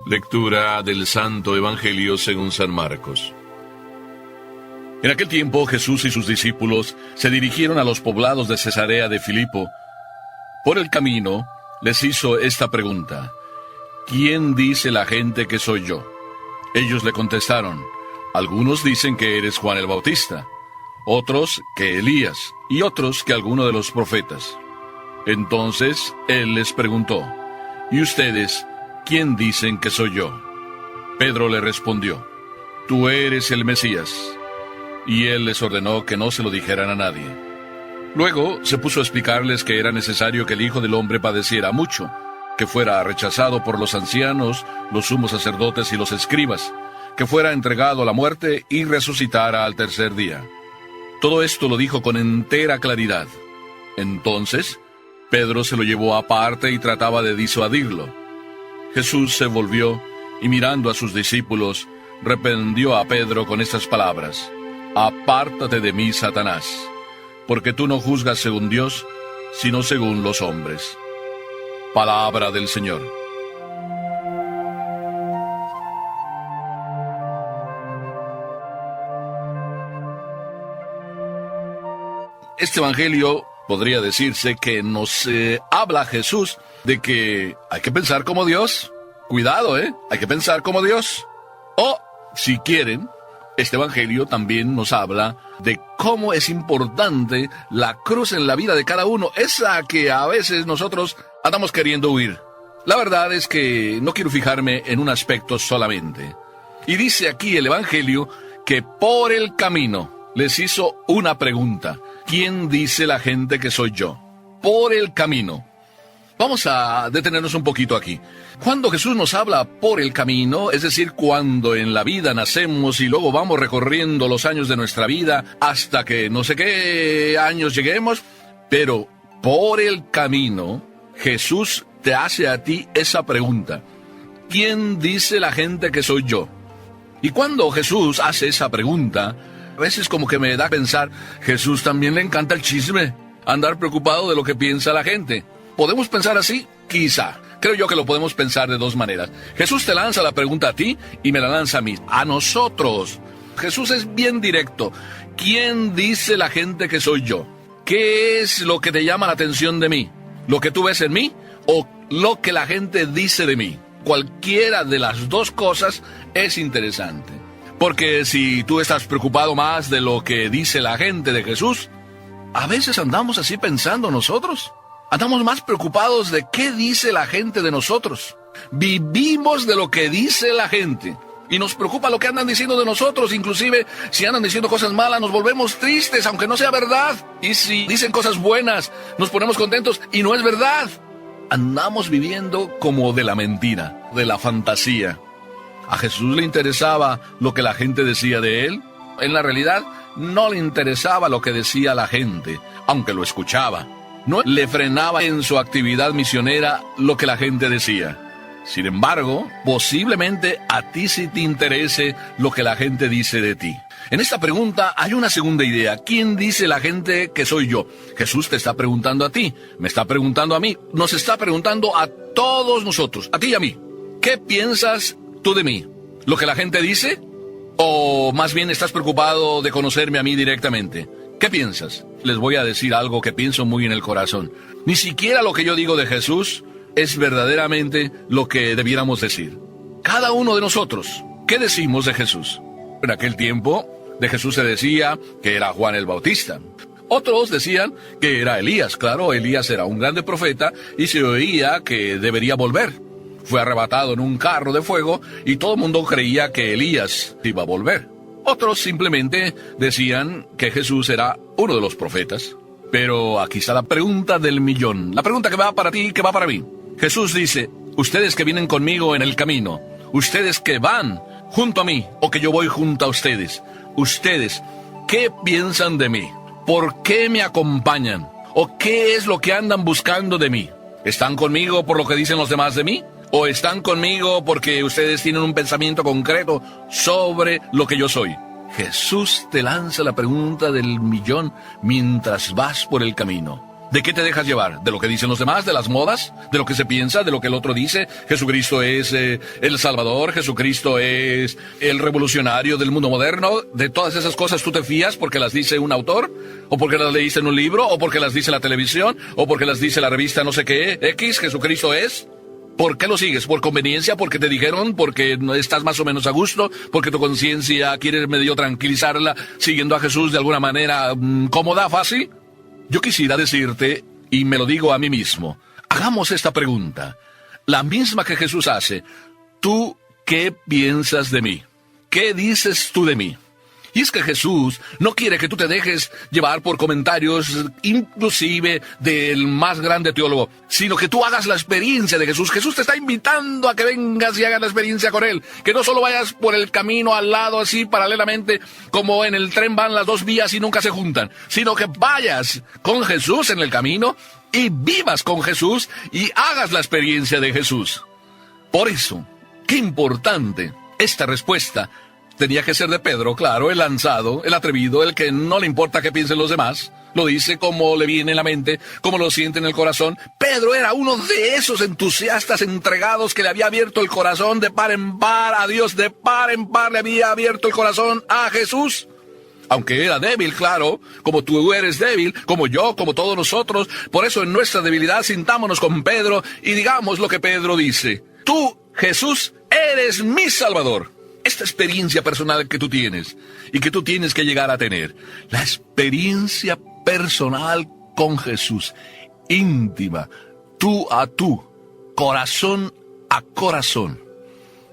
Lectura del Santo Evangelio según San Marcos. En aquel tiempo Jesús y sus discípulos se dirigieron a los poblados de Cesarea de Filipo. Por el camino les hizo esta pregunta: ¿Quién dice la gente que soy yo? Ellos le contestaron: algunos dicen que eres Juan el Bautista, otros que Elías, y otros que alguno de los profetas. Entonces él les preguntó: ¿y ustedes quién dicen que soy yo? Pedro le respondió: tú eres el Mesías. Y él les ordenó que no se lo dijeran a nadie. Luego se puso a explicarles que era necesario que el Hijo del Hombre padeciera mucho, que fuera rechazado por los ancianos, los sumos sacerdotes y los escribas, que fuera entregado a la muerte y resucitara al tercer día. Todo esto lo dijo con entera claridad. Entonces Pedro se lo llevó aparte y trataba de disuadirlo. Jesús se volvió y, mirando a sus discípulos, reprendió a Pedro con estas palabras: apártate de mí, Satanás, porque tú no juzgas según Dios, sino según los hombres. Palabra del Señor. Este evangelio podría decirse que nos habla Jesús de que hay que pensar como Dios. Cuidado, hay que pensar como Dios. O, si quieren, este evangelio también nos habla de cómo es importante la cruz en la vida de cada uno, esa que a veces nosotros andamos queriendo huir. La verdad es que no quiero fijarme en un aspecto solamente. Y dice aquí el evangelio que por el camino les hizo una pregunta: ¿quién dice la gente que soy yo? Por el camino. Vamos a detenernos un poquito aquí. Cuando Jesús nos habla por el camino, es decir, cuando en la vida nacemos y luego vamos recorriendo los años de nuestra vida hasta que no sé qué años lleguemos, pero por el camino, Jesús te hace a ti esa pregunta: ¿quién dice la gente que soy yo? Y cuando Jesús hace esa pregunta, a veces como que me da a pensar, Jesús también le encanta el chisme, andar preocupado de lo que piensa la gente. ¿Podemos pensar así? Quizá. Creo yo que lo podemos pensar de dos maneras. Jesús te lanza la pregunta a ti y me la lanza a mí, a nosotros. Jesús es bien directo. ¿Quién dice la gente que soy yo? ¿Qué es lo que te llama la atención de mí? ¿Lo que tú ves en mí o lo que la gente dice de mí? Cualquiera de las dos cosas es interesante. Porque si tú estás preocupado más de lo que dice la gente de Jesús, a veces andamos así pensando nosotros. Andamos más preocupados de qué dice la gente de nosotros. Vivimos de lo que dice la gente. Y nos preocupa lo que andan diciendo de nosotros. Inclusive, si andan diciendo cosas malas, nos volvemos tristes, aunque no sea verdad. Y si dicen cosas buenas, nos ponemos contentos y no es verdad. Andamos viviendo como de la mentira, de la fantasía. ¿A Jesús le interesaba lo que la gente decía de él? En la realidad, no le interesaba lo que decía la gente, aunque lo escuchaba. No le frenaba en su actividad misionera lo que la gente decía. Sin embargo, posiblemente a ti sí te interese lo que la gente dice de ti. En esta pregunta hay una segunda idea. ¿Quién dice la gente que soy yo? Jesús te está preguntando a ti, me está preguntando a mí, nos está preguntando a todos nosotros, a ti y a mí. ¿Qué piensas tú de mí? ¿Lo que la gente dice? ¿O más bien estás preocupado de conocerme a mí directamente? ¿Qué piensas? Les voy a decir algo que pienso muy en el corazón. Ni siquiera lo que yo digo de Jesús es verdaderamente lo que debiéramos decir. Cada uno de nosotros, ¿qué decimos de Jesús? En aquel tiempo, de Jesús se decía que era Juan el Bautista. Otros decían que era Elías. Claro, Elías era un grande profeta y se oía que debería volver. Fue arrebatado en un carro de fuego y todo el mundo creía que Elías iba a volver. Otros simplemente decían que Jesús era uno de los profetas. Pero aquí está la pregunta del millón. La pregunta que va para ti y que va para mí. Jesús dice: ustedes que vienen conmigo en el camino, ustedes que van junto a mí o que yo voy junto a ustedes, ustedes, ¿qué piensan de mí? ¿Por qué me acompañan? ¿O qué es lo que andan buscando de mí? ¿Están conmigo por lo que dicen los demás de mí? ¿O están conmigo porque ustedes tienen un pensamiento concreto sobre lo que yo soy? Jesús te lanza la pregunta del millón mientras vas por el camino. ¿De qué te dejas llevar? ¿De lo que dicen los demás? ¿De las modas? ¿De lo que se piensa? ¿De lo que el otro dice? Jesucristo es el Salvador, Jesucristo es el revolucionario del mundo moderno. ¿De todas esas cosas tú te fías porque las dice un autor? ¿O porque las leíste en un libro? ¿O porque las dice la televisión? ¿O porque las dice la revista no sé qué? ¿X? ¿Jesucristo es? ¿Por qué lo sigues? ¿Por conveniencia? ¿Porque te dijeron? ¿Porque estás más o menos a gusto? ¿Porque tu conciencia quiere medio tranquilizarla siguiendo a Jesús de alguna manera cómoda, fácil? Yo quisiera decirte, y me lo digo a mí mismo, hagamos esta pregunta, la misma que Jesús hace. ¿Tú qué piensas de mí? ¿Qué dices tú de mí? Y es que Jesús no quiere que tú te dejes llevar por comentarios, inclusive del más grande teólogo, sino que tú hagas la experiencia de Jesús. Jesús te está invitando a que vengas y hagas la experiencia con Él. Que no solo vayas por el camino al lado así paralelamente, como en el tren van las dos vías y nunca se juntan, sino que vayas con Jesús en el camino y vivas con Jesús y hagas la experiencia de Jesús. Por eso, qué importante esta respuesta. Tenía que ser de Pedro, claro, el lanzado, el atrevido, el que no le importa qué piensen los demás. Lo dice como le viene en la mente, como lo siente en el corazón. Pedro era uno de esos entusiastas entregados que le había abierto el corazón de par en par a Dios, de par en par le había abierto el corazón a Jesús. Aunque era débil, claro, como tú eres débil, como yo, como todos nosotros. Por eso en nuestra debilidad sintámonos con Pedro y digamos lo que Pedro dice. Tú, Jesús, eres mi Salvador. Esta experiencia personal que tú tienes y que tú tienes que llegar a tener, la experiencia personal con Jesús, íntima, tú a tú, corazón a corazón.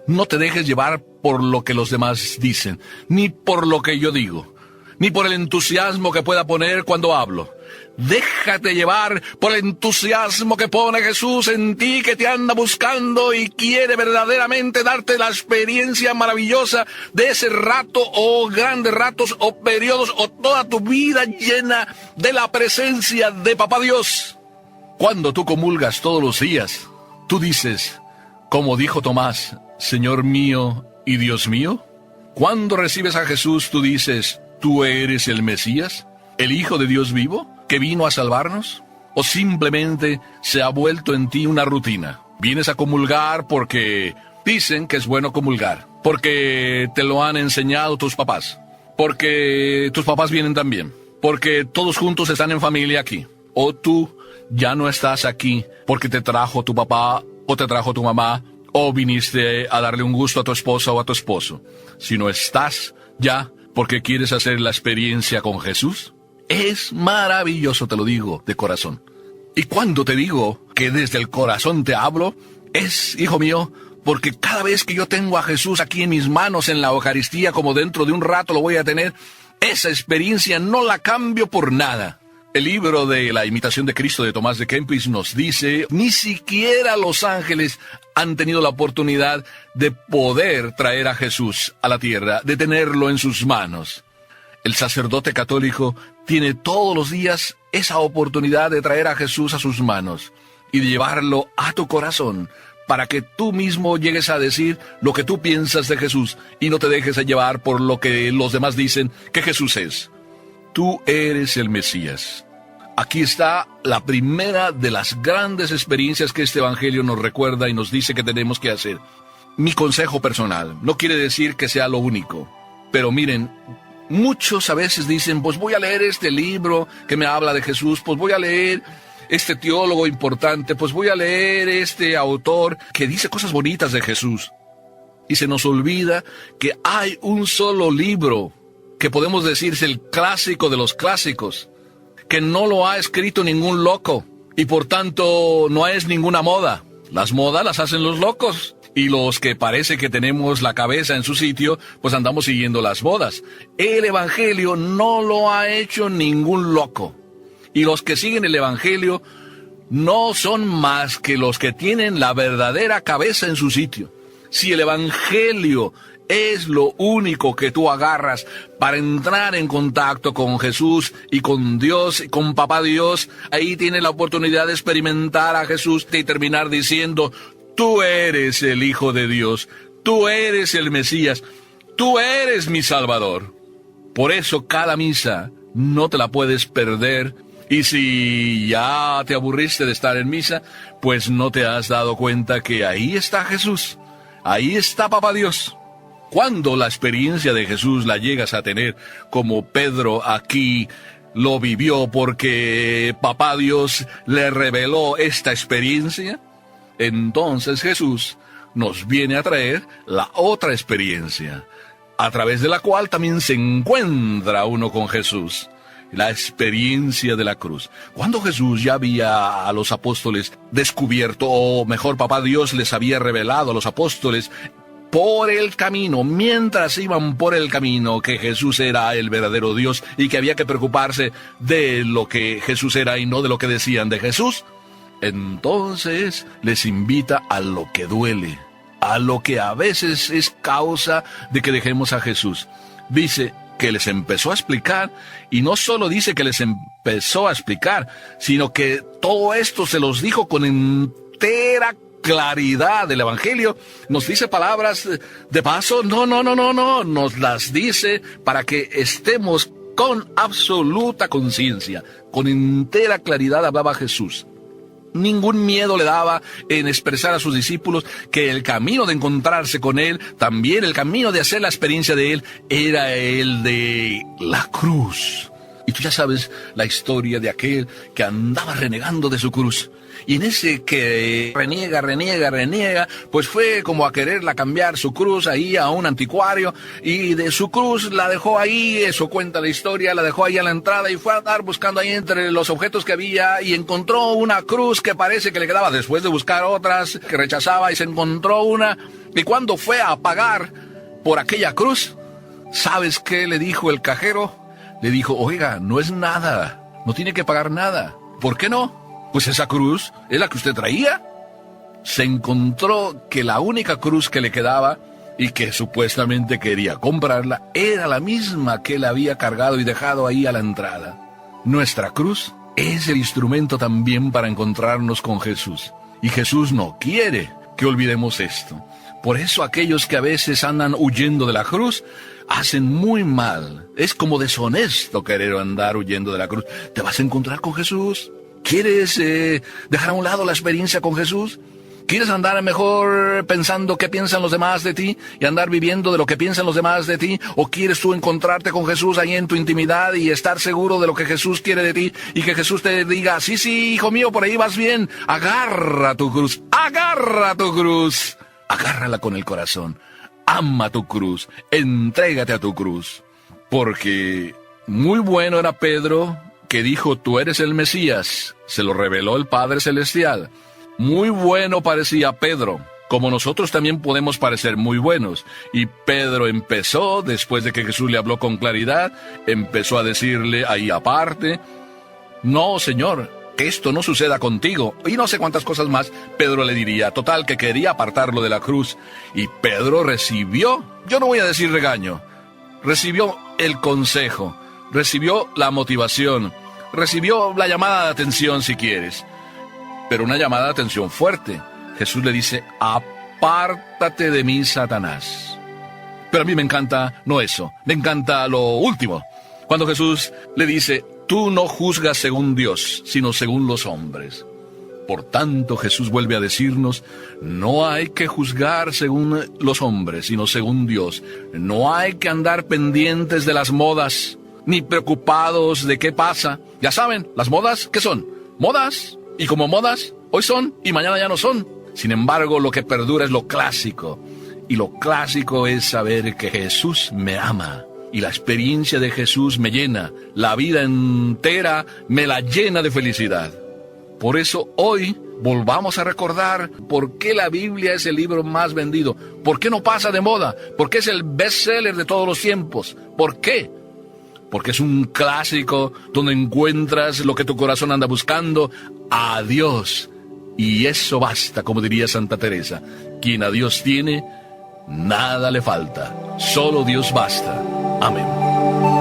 No te dejes llevar por lo que los demás dicen, ni por lo que yo digo, ni por el entusiasmo que pueda poner cuando hablo. Déjate llevar por el entusiasmo que pone Jesús en ti, que te anda buscando y quiere verdaderamente darte la experiencia maravillosa de ese rato o grandes ratos o periodos o toda tu vida llena de la presencia de Papá Dios. Cuando tú comulgas todos los días, tú dices, como dijo Tomás, Señor mío y Dios mío. Cuando recibes a Jesús, tú dices, ¿tú eres el Mesías, el Hijo de Dios vivo, que vino a salvarnos? ¿O simplemente se ha vuelto en ti una rutina? Vienes a comulgar porque dicen que es bueno comulgar, porque te lo han enseñado tus papás, porque tus papás vienen también, porque todos juntos están en familia aquí. O tú ya no estás aquí porque te trajo tu papá o te trajo tu mamá, o viniste a darle un gusto a tu esposa o a tu esposo, sino estás ya porque quieres hacer la experiencia con Jesús. Es maravilloso, te lo digo de corazón. Y cuando te digo que desde el corazón te hablo, es, hijo mío, porque cada vez que yo tengo a Jesús aquí en mis manos en la Eucaristía, como dentro de un rato lo voy a tener, esa experiencia no la cambio por nada. El libro de La imitación de Cristo de Tomás de Kempis nos dice, ni siquiera los ángeles han tenido la oportunidad de poder traer a Jesús a la tierra, de tenerlo en sus manos. El sacerdote católico tiene todos los días esa oportunidad de traer a Jesús a sus manos y de llevarlo a tu corazón para que tú mismo llegues a decir lo que tú piensas de Jesús y no te dejes llevar por lo que los demás dicen que Jesús es. Tú eres el Mesías. Aquí está la primera de las grandes experiencias que este Evangelio nos recuerda y nos dice que tenemos que hacer. Mi consejo personal, no quiere decir que sea lo único, pero miren, muchos a veces dicen, pues voy a leer este libro que me habla de Jesús, pues voy a leer este teólogo importante, pues voy a leer este autor que dice cosas bonitas de Jesús. Y se nos olvida que hay un solo libro que podemos decir es el clásico de los clásicos, que no lo ha escrito ningún loco y por tanto no es ninguna moda. Las modas las hacen los locos. Y los que parece que tenemos la cabeza en su sitio, pues andamos siguiendo las modas. El Evangelio no lo ha hecho ningún loco. Y los que siguen el Evangelio no son más que los que tienen la verdadera cabeza en su sitio. Si el Evangelio es lo único que tú agarras para entrar en contacto con Jesús y con Dios y con Papá Dios, ahí tienes la oportunidad de experimentar a Jesús y terminar diciendo, tú eres el Hijo de Dios, tú eres el Mesías, tú eres mi Salvador. Por eso cada misa no te la puedes perder Y si ya te aburriste de estar en misa, pues no te has dado cuenta que ahí está Jesús, ahí está Papá Dios. Cuando la experiencia de Jesús la llegas a tener, como Pedro aquí lo vivió porque Papá Dios le reveló esta experiencia, entonces Jesús nos viene a traer la otra experiencia, a través de la cual también se encuentra uno con Jesús. La experiencia de la cruz. Cuando Jesús ya había a los apóstoles descubierto, o mejor, Papá Dios les había revelado a los apóstoles por el camino, mientras iban por el camino, que Jesús era el verdadero Dios y que había que preocuparse de lo que Jesús era y no de lo que decían de Jesús, entonces les invita a lo que duele, a lo que a veces es causa de que dejemos a Jesús. Dice que les empezó a explicar, y no solo dice que les empezó a explicar, sino que todo esto se los dijo con entera claridad. Del Evangelio nos dice palabras de paso, no, nos las dice para que estemos con absoluta conciencia, con entera claridad hablaba Jesús. Ningún miedo le daba en expresar a sus discípulos que el camino de encontrarse con Él, también el camino de hacer la experiencia de Él, era el de la cruz. Y tú ya sabes la historia de aquel que andaba renegando de su cruz. Y en ese que reniega, pues fue como a quererla cambiar su cruz ahí a un anticuario, y de su cruz la dejó ahí, eso cuenta la historia, la dejó ahí a la entrada y fue a andar buscando ahí entre los objetos que había y encontró una cruz que parece que le quedaba después de buscar otras que rechazaba, y se encontró una, y cuando fue a pagar por aquella cruz, ¿sabes qué le dijo el cajero? Le dijo, oiga, no es nada, no tiene que pagar nada. ¿Por qué no? Pues esa cruz es la que usted traía. Se encontró que la única cruz que le quedaba y que supuestamente quería comprarla era la misma que él había cargado y dejado ahí a la entrada. Nuestra cruz es el instrumento también para encontrarnos con Jesús. Y Jesús no quiere que olvidemos esto. Por eso aquellos que a veces andan huyendo de la cruz hacen muy mal. Es como deshonesto querer andar huyendo de la cruz. ¿Te vas a encontrar con Jesús? ¿Quieres dejar a un lado la experiencia con Jesús? ¿Quieres andar mejor pensando qué piensan los demás de ti y andar viviendo de lo que piensan los demás de ti? ¿O quieres tú encontrarte con Jesús ahí en tu intimidad y estar seguro de lo que Jesús quiere de ti y que Jesús te diga, sí, hijo mío, por ahí vas bien, agarra tu cruz, agárrala con el corazón, ama tu cruz, entrégate a tu cruz? Porque muy bueno era Pedro, que dijo, tú eres el Mesías, se lo reveló el Padre Celestial. Muy bueno parecía Pedro, como nosotros también podemos parecer muy buenos. Y Pedro empezó, después de que Jesús le habló con claridad, empezó a decirle ahí aparte, no, Señor, que esto no suceda contigo. Y no sé cuántas cosas más Pedro le diría, total, que quería apartarlo de la cruz. Y Pedro recibió, yo no voy a decir regaño, recibió el consejo, recibió la motivación, recibió la llamada de atención si quieres, pero una llamada de atención fuerte. Jesús le dice, apártate de mí, Satanás. Pero a mí me encanta no eso, me encanta lo último, cuando Jesús le dice, tú no juzgas según Dios, sino según los hombres. Por tanto, Jesús vuelve a decirnos, no hay que juzgar según los hombres, sino según Dios. No hay que andar pendientes de las modas, ni preocupados de qué pasa. Ya saben, las modas, ¿qué son? Modas, y como modas, hoy son y mañana ya no son. Sin embargo, lo que perdura es lo clásico. Y lo clásico es saber que Jesús me ama. Y la experiencia de Jesús me llena. La vida entera me la llena de felicidad. Por eso hoy volvamos a recordar por qué la Biblia es el libro más vendido. ¿Por qué no pasa de moda? ¿Por qué es el bestseller de todos los tiempos? ¿Por qué? Porque es un clásico donde encuentras lo que tu corazón anda buscando, a Dios. Y eso basta, como diría Santa Teresa. Quien a Dios tiene, nada le falta. Solo Dios basta. Amén.